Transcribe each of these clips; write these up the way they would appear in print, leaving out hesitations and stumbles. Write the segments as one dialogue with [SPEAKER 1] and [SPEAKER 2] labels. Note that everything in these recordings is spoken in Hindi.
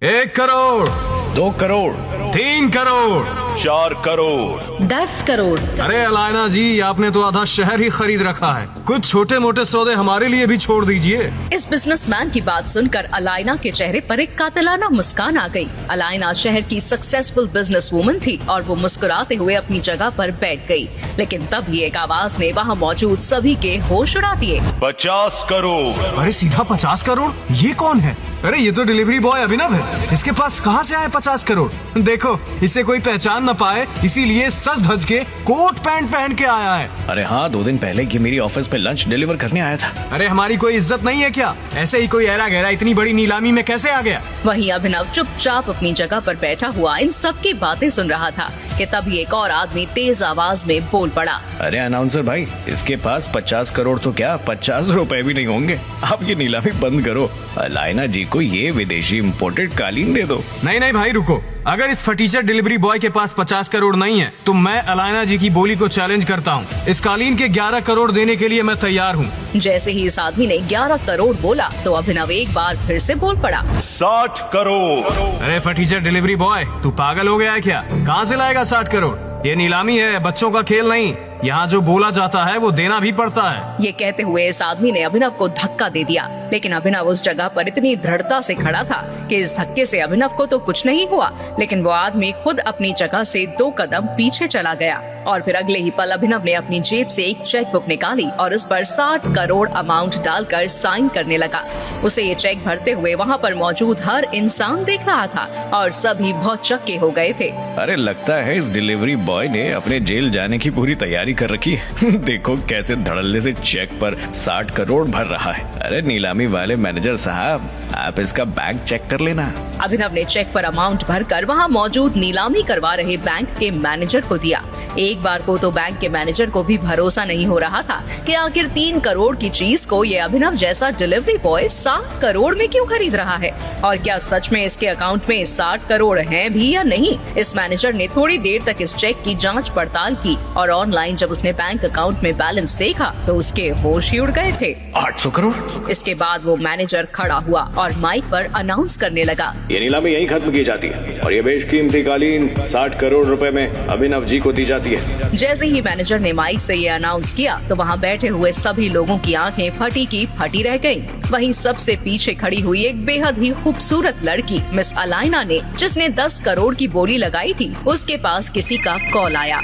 [SPEAKER 1] 1 करोड़,
[SPEAKER 2] 2 करोड़,
[SPEAKER 1] 3 करोड़,
[SPEAKER 2] 4 करोड़,
[SPEAKER 3] 10 करोड़।
[SPEAKER 1] अरे अलायना जी, आपने तो आधा शहर ही खरीद रखा है। कुछ छोटे मोटे सौदे हमारे लिए भी छोड़ दीजिए।
[SPEAKER 3] इस बिजनेसमैन की बात सुनकर अलायना के चेहरे पर एक कातिलाना मुस्कान आ गई। अलायना शहर की सक्सेसफुल बिजनेस वूमन थी और वो मुस्कुराते हुए अपनी जगह पर बैठ गई। लेकिन तभी एक आवाज ने वहाँ मौजूद सभी के होश उड़ा दिए।
[SPEAKER 2] 50 करोड़।
[SPEAKER 1] अरे सीधा 50 करोड़? ये कौन है? अरे ये तो डिलीवरी बॉय अभिनव है। इसके पास कहाँ से आए 50 करोड़? देखो, इसे कोई पहचान न पाए इसीलिए सज धज के कोट पैंट पहन के आया है।
[SPEAKER 2] अरे हाँ, 2 दिन पहले ये मेरी ऑफिस पे लंच डिलीवर करने आया था।
[SPEAKER 1] अरे हमारी कोई इज्जत नहीं है क्या? ऐसे ही कोई ऐरा गहरा इतनी बड़ी नीलामी में कैसे आ गया?
[SPEAKER 3] वहीं अभिनव चुपचाप अपनी जगह पर बैठा हुआ इन सब की बातें सुन रहा था कि तभी एक और आदमी तेज आवाज में बोल पड़ा।
[SPEAKER 2] अरे अनाउंसर भाई, इसके पास 50 करोड़ तो क्या 50 रुपए भी नहीं होंगे। आप ये नीलामी बंद करो। अलायना जी को ये विदेशी इम्पोर्टेड कालीन दे दो।
[SPEAKER 1] नहीं नहीं भाई रुको, अगर इस फटीचर डिलीवरी बॉय के पास 50 करोड़ नहीं है तो मैं अलायना जी की बोली को चैलेंज करता हूँ। इस कालीन के 11 करोड़ देने के लिए मैं तैयार हूँ।
[SPEAKER 3] जैसे ही इस आदमी ने 11 करोड़ बोला तो अभिनव एक बार फिर से बोल पड़ा।
[SPEAKER 2] 60 करोड़।
[SPEAKER 1] अरे फटीचर डिलीवरी बॉय, तू पागल हो गया है क्या? कहाँ से लाएगा 60 करोड़? ये नीलामी है, बच्चों का खेल नहीं। यहाँ जो बोला जाता है वो देना भी पड़ता है।
[SPEAKER 3] ये कहते हुए इस आदमी ने अभिनव को धक्का दे दिया, लेकिन अभिनव उस जगह पर इतनी दृढ़ता से खड़ा था कि इस धक्के से अभिनव को तो कुछ नहीं हुआ, लेकिन वो आदमी खुद अपनी जगह से 2 कदम पीछे चला गया। और फिर अगले ही पल अभिनव ने अपनी जेब से एक चेक बुक निकाली और उस पर 60 करोड़ अमाउंट डालकर साइन करने लगा। उसे ये चेक भरते हुए वहाँ पर मौजूद हर इंसान देख रहा था और सभी बहुत चक्के हो गए थे।
[SPEAKER 2] अरे लगता है इस डिलीवरी बॉय ने अपने जेल जाने की पूरी तैयारी कर रखी है। देखो कैसे धड़ल्ले से चेक पर 60 करोड़ भर रहा है। अरे नीलामी वाले मैनेजर साहब, आप इसका बैंक चेक कर लेना।
[SPEAKER 3] अभिनव ने चेक पर अमाउंट भरकर वहाँ मौजूद नीलामी करवा रहे बैंक के मैनेजर को दिया। एक बार को तो बैंक के मैनेजर को भी भरोसा नहीं हो रहा था कि आखिर 3 करोड़ की चीज को ये अभिनव जैसा डिलीवरी बॉय 60 करोड़ में क्यों खरीद रहा है, और क्या सच में इसके अकाउंट में 60 करोड़ हैं भी या नहीं। इस मैनेजर ने थोड़ी देर तक इस चेक की जांच पड़ताल की और ऑनलाइन जब उसने बैंक अकाउंट में बैलेंस देखा तो उसके होश ही उड़ गए थे।
[SPEAKER 2] 800 करोड़।
[SPEAKER 3] इसके बाद वो मैनेजर खड़ा हुआ और माइक पर अनाउंस करने लगा।
[SPEAKER 2] ये नीलामी यहीं खत्म की जाती है और ये बेशकीमती कालीन 60 करोड़ रुपए में अभिनव जी को दी जाती है।
[SPEAKER 3] जैसे ही मैनेजर ने माइक से ये अनाउंस किया तो वहाँ बैठे हुए सभी लोगों की आंखें फटी की फटी रह गईं। वहीं सबसे पीछे खड़ी हुई एक बेहद ही खूबसूरत लड़की मिस अलायना ने, जिसने 10 करोड़ की बोली लगाई थी, उसके पास किसी का कॉल आया।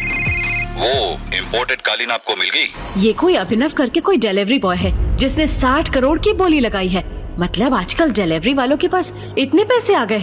[SPEAKER 4] वो इम्पोर्टेड कालीन आपको मिल गई?
[SPEAKER 5] ये कोई अभिनव करके कोई डिलीवरी बॉय है जिसने 60 करोड़ की बोली लगाई है। मतलब आजकल डिलीवरी वालों के पास इतने पैसे आ गए।